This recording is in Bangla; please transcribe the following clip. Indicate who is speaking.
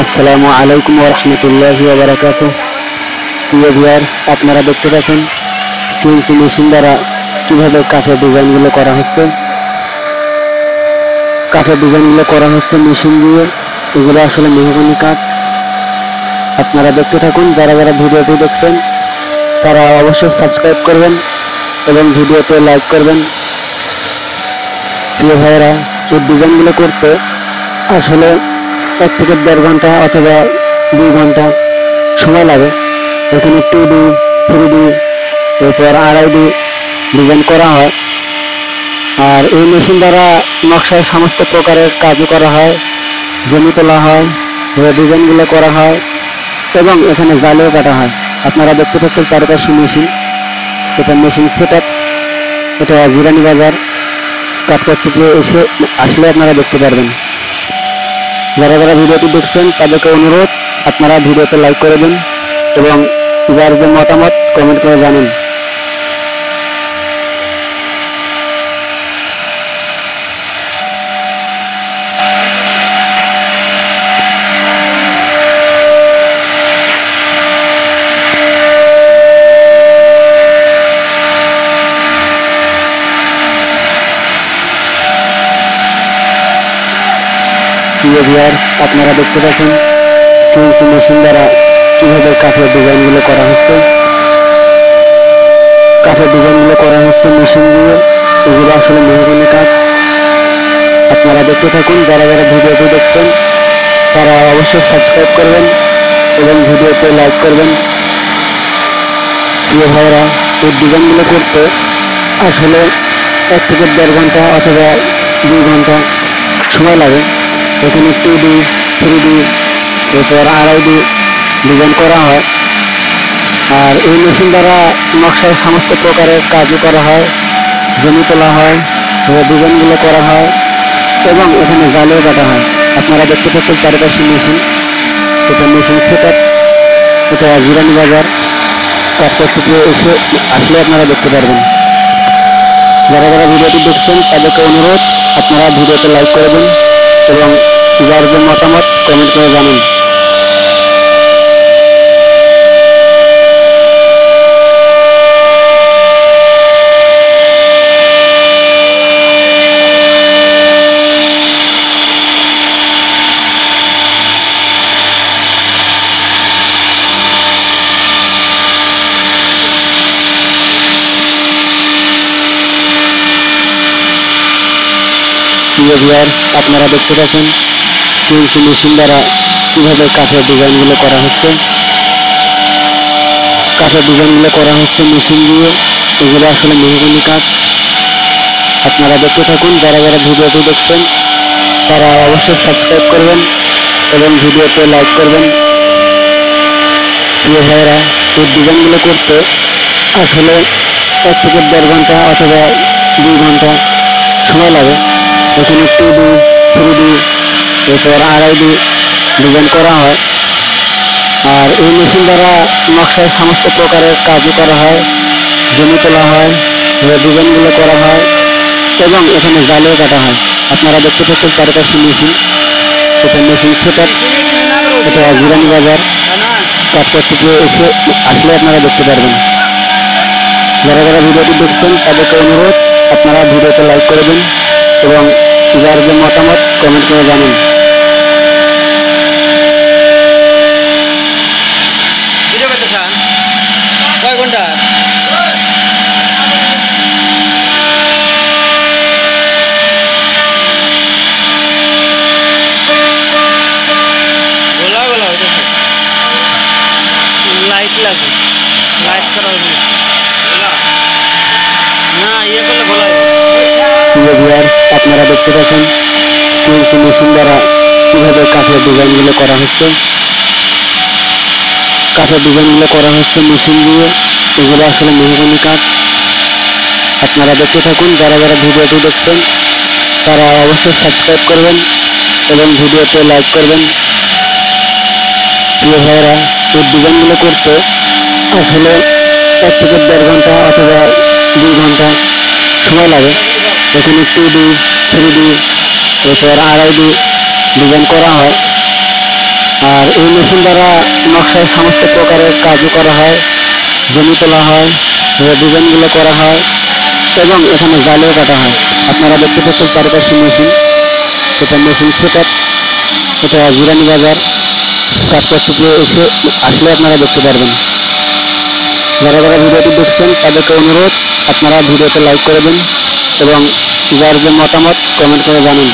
Speaker 1: আসসালামু আলাইকুম ওয়া রাহমাতুল্লাহি ওয়া বারাকাতুহু। প্রিয় ভিউয়ার্স, আপনারা দেখতে পাচ্ছেন সিএনসি মেশিন দ্বারা কিভাবে কাঠের ডিজাইনগুলো করা হচ্ছে। কাঠের ডিজাইনগুলো করা হচ্ছে মেশিন দিয়ে। এগুলো আসলে মেহগনি কাঠ। আপনারা দেখতে থাকুন। যারা যারা ভিডিওটি দেখছেন তারা অবশ্যই সাবস্ক্রাইব করবেন এবং ভিডিওতে লাইক করবেন। প্রিয় ভাইয়েরা, এই ডিজাইনগুলো করতে আসলে 1 থেকে 1.5 ঘন্টা অথবা 2 ঘন্টা সময় লাগে। এখানে 2D, 3D, এরপর 2.5D ডিজাইন করা হয়। আর এই মেশিন দ্বারা নকশায় সমস্ত প্রকারের কাজও করা হয়, জমি তোলা হয়, ডিজাইনগুলো করা হয় এবং এখানে জালেও কাটা হয়। আপনারা দেখতে পাচ্ছেন চারপাশে মেশিন। এটা মেশিন সেটআপ। এটা জিরানি বাজার কাঠকচুপে এসে আসলে আপনারা দেখতে পারবেন। যারা যারা ভিডিওটি দেখছেন তাদেরকে অনুরোধ, আপনারা ভিডিওতে লাইক করে দিন এবং যার যে মতামত কমেন্ট করে জানান। প্রিয় ভিউয়ার্স, আপনারা দেখতে পাচ্ছেন সিএনসি মেশিন দ্বারা কিভাবে কাঠের ডিজাইনগুলো করা হচ্ছে। কাঠের ডিজাইনগুলো করা হচ্ছে মেশিন দিয়ে। এগুলো আসলে মেহগনি কাঠ। আপনারা দেখতে থাকুন। যারা যারা ভিডিওটি দেখছেন তারা অবশ্যই সাবস্ক্রাইব করবেন এবং ভিডিওতে লাইক করবেন। প্রিয় ভাইয়েরা, এই ডিজাইনগুলো করতে আসলে 1 থেকে 1.5 ঘন্টা অথবা 2 ঘন্টা সময় লাগে। এখানে 2D, 3D, এরপর 2.5D ডিজাইন করা হয়। আর এই মেশিন দ্বারা নকশায় সমস্ত প্রকারের কাজও করা হয়, জমি তোলা হয়, ডিজাইনগুলো করা হয় এবং এখানে জালেও কাটা হয়। আপনারা দেখতে পাচ্ছেন চারপাশে মেশিন। এটা মেশিন সেটআপ। এটা জিরানি বাজার কাঠকচুপে এসে আসলে আপনারা দেখতে পারবেন। যারা যারা ভিডিওটি দেখছেন তাদেরকে অনুরোধ, আপনারা ভিডিওতে লাইক করে দিন এবং যার যে মতামত কমেন্ট করে জানান। প্রিয় ভিউয়ার্স, আপনারা দেখতে পাচ্ছেন সিএনসি মেশিন দ্বারা কিভাবে কাঠের ডিজাইনগুলো করা হচ্ছে। কাঠের ডিজাইনগুলো করা হচ্ছে মেশিন দিয়ে। এগুলো আসলে মেহগনি কাঠ। আপনারা দেখতে থাকুন। যারা যারা ভিডিওটি দেখছেন তারা অবশ্যই সাবস্ক্রাইব করবেন এবং ভিডিওতে লাইক করবেন। প্রিয় ভাইয়েরা, এই ডিজাইনগুলো করতে আসলে 1 থেকে 1.5 ঘন্টা অথবা 2 ঘন্টা সময় লাগে। এখানে 2D, 3D, এরপর 2.5D ডিজাইন করা হয়। আর এই মেশিন দ্বারা নকশায় সমস্ত প্রকারের কাজও করা হয়, জমি তোলা হয়, ডিজাইনগুলো করা হয় এবং এখানে জালেও কাটা হয়। আপনারা দেখতে পাচ্ছেন চারপাশে মেশিন। এটা মেশিন সেটআপ। এটা জিরানি বাজার কাঠকচুপে এসে আসলে আপনারা দেখতে পারবেন। যারা যারা ভিডিওটি দেখছেন তাদেরকে অনুরোধ, আপনারা ভিডিওতে লাইক করে দিন এবং যার যে মতামত কমেন্ট করে জানান।
Speaker 2: ভিডিও করতেছেন কয় ঘন্টা? গোলা গোলা হইতেছে। লাইট লাগবে, লাইট ছাড়া হবে না। ইয়ে করলে গোলা হবে।
Speaker 1: প্রিয় ভিউয়ার্স, আপনারা দেখতে পাচ্ছেন সিএনসি মেশিন দ্বারা কিভাবে কাঠের ডিজাইনগুলো করা হচ্ছে। কাঠের ডিজাইনগুলো করা হচ্ছে মেশিন দিয়ে। এগুলো আসলে মেহগনি কাঠ। আপনারা দেখতে থাকুন। যারা যারা ভিডিওটি দেখছেন তারা অবশ্যই সাবস্ক্রাইব করবেন এবং ভিডিওতে লাইক করবেন। প্রিয় ভাইয়েরা, এই ডিজাইনগুলো করতে আসলে 1 থেকে 1.5 ঘন্টা অথবা 2 ঘন্টা সময় লাগে। এখানে 2D, 3D, এরপর 2.5D ডিজাইন করা হয়। আর এই মেশিন দ্বারা নকশায় সমস্ত প্রকারের কাজও করা হয়, জমি তোলা হয়, ডিজাইনগুলো করা হয় এবং এখানে জালেও কাটা হয়। আপনারা দেখতে পাচ্ছেন চারিপাশে মেশিন, এটা মেশিন সেটআপ। এটা জিরানি বাজার কাঠপট্টিতে এসে আসলে আপনারা দেখতে পারবেন। যারা যারা ভিডিওটি দেখছেন তাদেরকে অনুরোধ, আপনারা ভিডিওতে লাইক করে দিন এবং যার যে মতামত কমেন্ট করে জানান।